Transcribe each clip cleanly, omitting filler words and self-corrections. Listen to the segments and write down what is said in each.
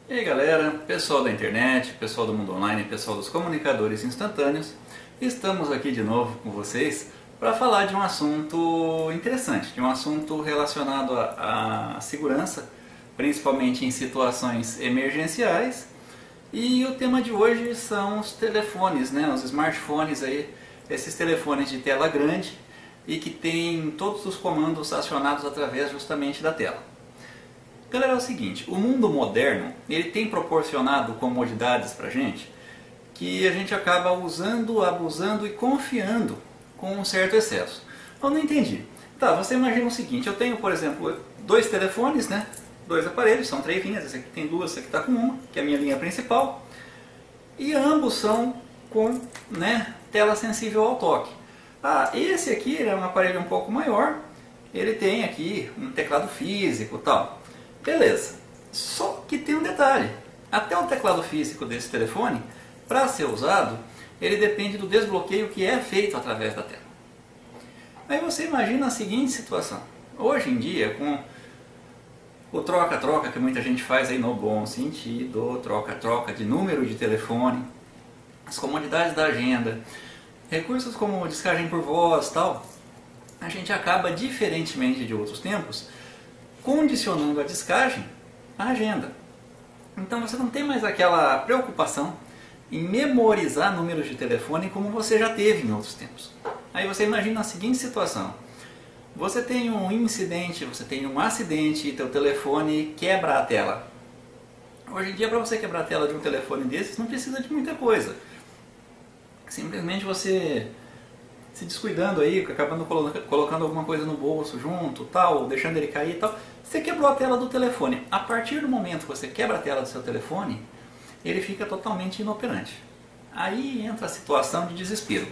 E aí galera, pessoal da internet, pessoal do mundo online, pessoal dos comunicadores instantâneos, estamos aqui de novo com vocês para falar de um assunto interessante, de um assunto relacionado à segurança, principalmente em situações emergenciais. E o tema de hoje são os telefones, né, os smartphones aí, esses telefones de tela grande e que tem todos os comandos acionados através justamente da tela. Galera, é o seguinte, o mundo moderno ele tem proporcionado comodidades pra gente que a gente acaba usando, abusando e confiando com um certo excesso. Eu não entendi. Tá, você imagina o seguinte, eu tenho, por exemplo, dois telefones, né? Dois aparelhos, são três linhas, esse aqui tem duas, esse aqui está com uma, que é a minha linha principal. E ambos são com, né, tela sensível ao toque. Ah, esse aqui é um aparelho um pouco maior, ele tem aqui um teclado físico e tal. Beleza, só que tem um detalhe, até o teclado físico desse telefone, para ser usado, ele depende do desbloqueio que é feito através da tela. Aí você imagina a seguinte situação, hoje em dia com o troca-troca que muita gente faz aí no bom sentido, troca-troca de número de telefone, as comodidades da agenda, recursos como descagem por voz e tal, a gente acaba, diferentemente de outros tempos, condicionando a descagem à agenda. Então você não tem mais aquela preocupação em memorizar números de telefone como você já teve em outros tempos. Aí você imagina a seguinte situação. Você tem um incidente, você tem um acidente e teu telefone quebra a tela. Hoje em dia, para você quebrar a tela de um telefone desses, não precisa de muita coisa. Simplesmente você se descuidando aí, acabando colocando alguma coisa no bolso junto, tal, deixando ele cair e tal, você quebrou a tela do telefone. A partir do momento que você quebra a tela do seu telefone, ele fica totalmente inoperante. Aí entra a situação de desespero.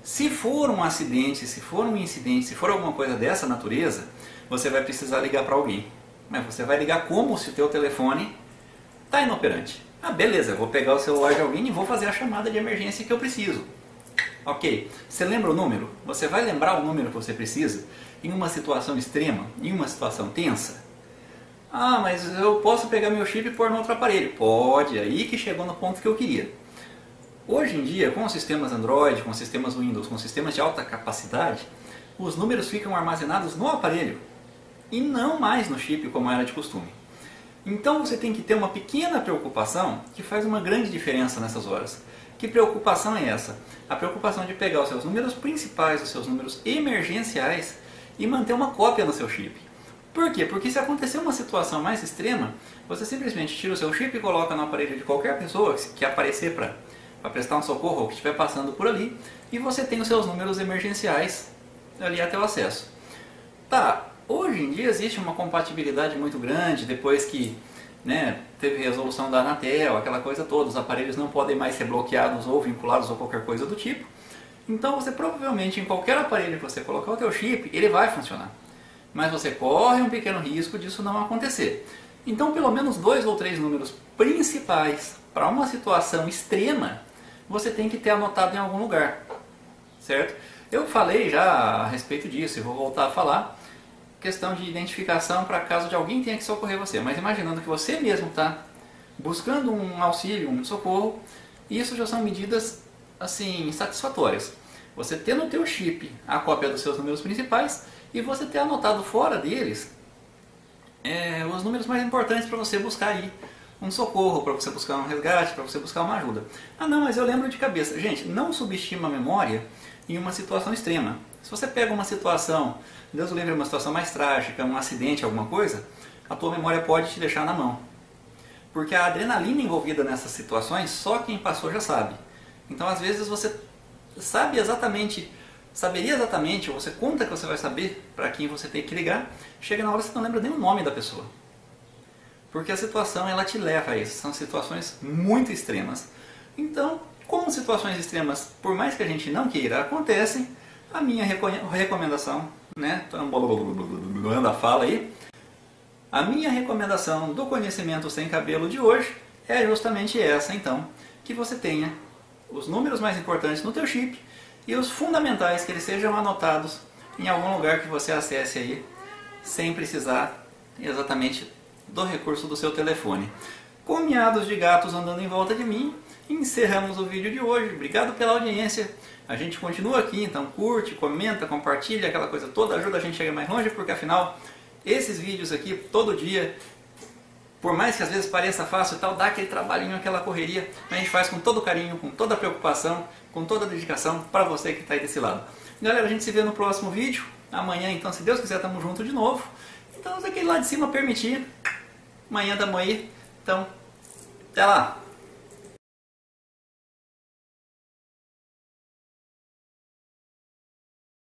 Se for um acidente, se for um incidente, se for alguma coisa dessa natureza, você vai precisar ligar para alguém. Mas você vai ligar como se o teu telefone está inoperante. Ah, beleza, eu vou pegar o celular de alguém e vou fazer a chamada de emergência que eu preciso. Ok, você lembra o número? Você vai lembrar o número que você precisa em uma situação extrema, em uma situação tensa? Ah, mas eu posso pegar meu chip e pôr no outro aparelho. Pode, aí que chegou no ponto que eu queria. Hoje em dia, com os sistemas Android, com os sistemas Windows, com sistemas de alta capacidade, os números ficam armazenados no aparelho e não mais no chip como era de costume. Então você tem que ter uma pequena preocupação que faz uma grande diferença nessas horas. Que preocupação é essa? A preocupação de pegar os seus números principais, os seus números emergenciais e manter uma cópia no seu chip. Por quê? Porque se acontecer uma situação mais extrema, você simplesmente tira o seu chip e coloca no aparelho de qualquer pessoa que aparecer para prestar um socorro ou que estiver passando por ali e você tem os seus números emergenciais ali até o acesso. Tá, hoje em dia existe uma compatibilidade muito grande depois que teve resolução da Anatel, aquela coisa toda, os aparelhos não podem mais ser bloqueados ou vinculados ou qualquer coisa do tipo. Então você provavelmente em qualquer aparelho que você colocar o teu chip, ele vai funcionar. Mas você corre um pequeno risco disso não acontecer. Então pelo menos 2 ou 3 números principais para uma situação extrema, você tem que ter anotado em algum lugar. Certo? Eu falei já a respeito disso e vou voltar a falar. Questão de identificação para caso de alguém tenha que socorrer você, mas imaginando que você mesmo está buscando um auxílio, um socorro, isso já são medidas assim satisfatórias. Você ter no teu chip a cópia dos seus números principais e você ter anotado fora deles os números mais importantes para você buscar aí um socorro, para você buscar um resgate, para você buscar uma ajuda. Ah não, mas eu lembro de cabeça. Gente, não subestima a memória em uma situação extrema. Se você pega uma situação, Deus o livre, uma situação mais trágica, um acidente, alguma coisa, a tua memória pode te deixar na mão. Porque a adrenalina envolvida nessas situações, só quem passou já sabe. Então às vezes você saberia exatamente, ou você conta que você vai saber para quem você tem que ligar, chega na hora você não lembra nem o nome da pessoa. Porque a situação ela te leva a isso, são situações muito extremas. Então, como situações extremas, por mais que a gente não queira, acontecem, a minha recomendação, anda fala aí, a minha recomendação do conhecimento sem cabelo de hoje é justamente essa, então, que você tenha os números mais importantes no teu chip e os fundamentais que eles sejam anotados em algum lugar que você acesse aí, sem precisar exatamente do recurso do seu telefone. com miados de gatos andando em volta de mim, encerramos o vídeo de hoje. Obrigado pela audiência. A gente continua aqui, então curte, comenta, compartilha, aquela coisa toda, ajuda a gente a chegar mais longe, porque afinal, esses vídeos aqui, todo dia, por mais que às vezes pareça fácil e tal, dá aquele trabalhinho, aquela correria, mas a gente faz com todo carinho, com toda preocupação, com toda dedicação para você que está aí desse lado. Galera, a gente se vê no próximo vídeo. Amanhã, então, se Deus quiser, estamos juntos de novo. Então, se aquele lá de cima permitir, amanhã estamos aí. Então, até lá!